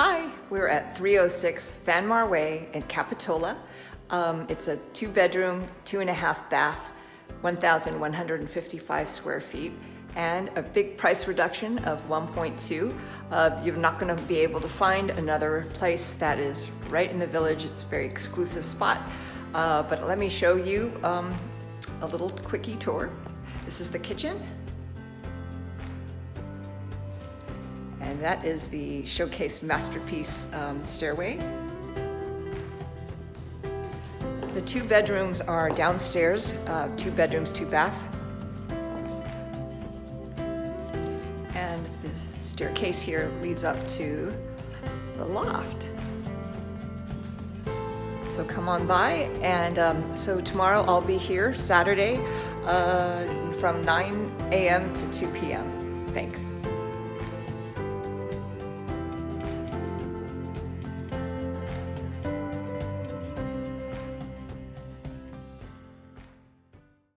Hi, we're at 306 Fanmar Way in Capitola. It's a 2-bedroom, 2.5 bath, 1,155 square feet, and a big price reduction of 1.2. You're not going to be able to find another place that is right in the village. It's a very exclusive spot. But let me show you a little quickie tour. This is the kitchen. And that is the showcase masterpiece stairway. The 2 bedrooms are downstairs, 2 bedrooms, 2 bath. And the staircase here leads up to the loft. So come on by, and so tomorrow I'll be here, Saturday, from 9 a.m. to 2 p.m. Thanks.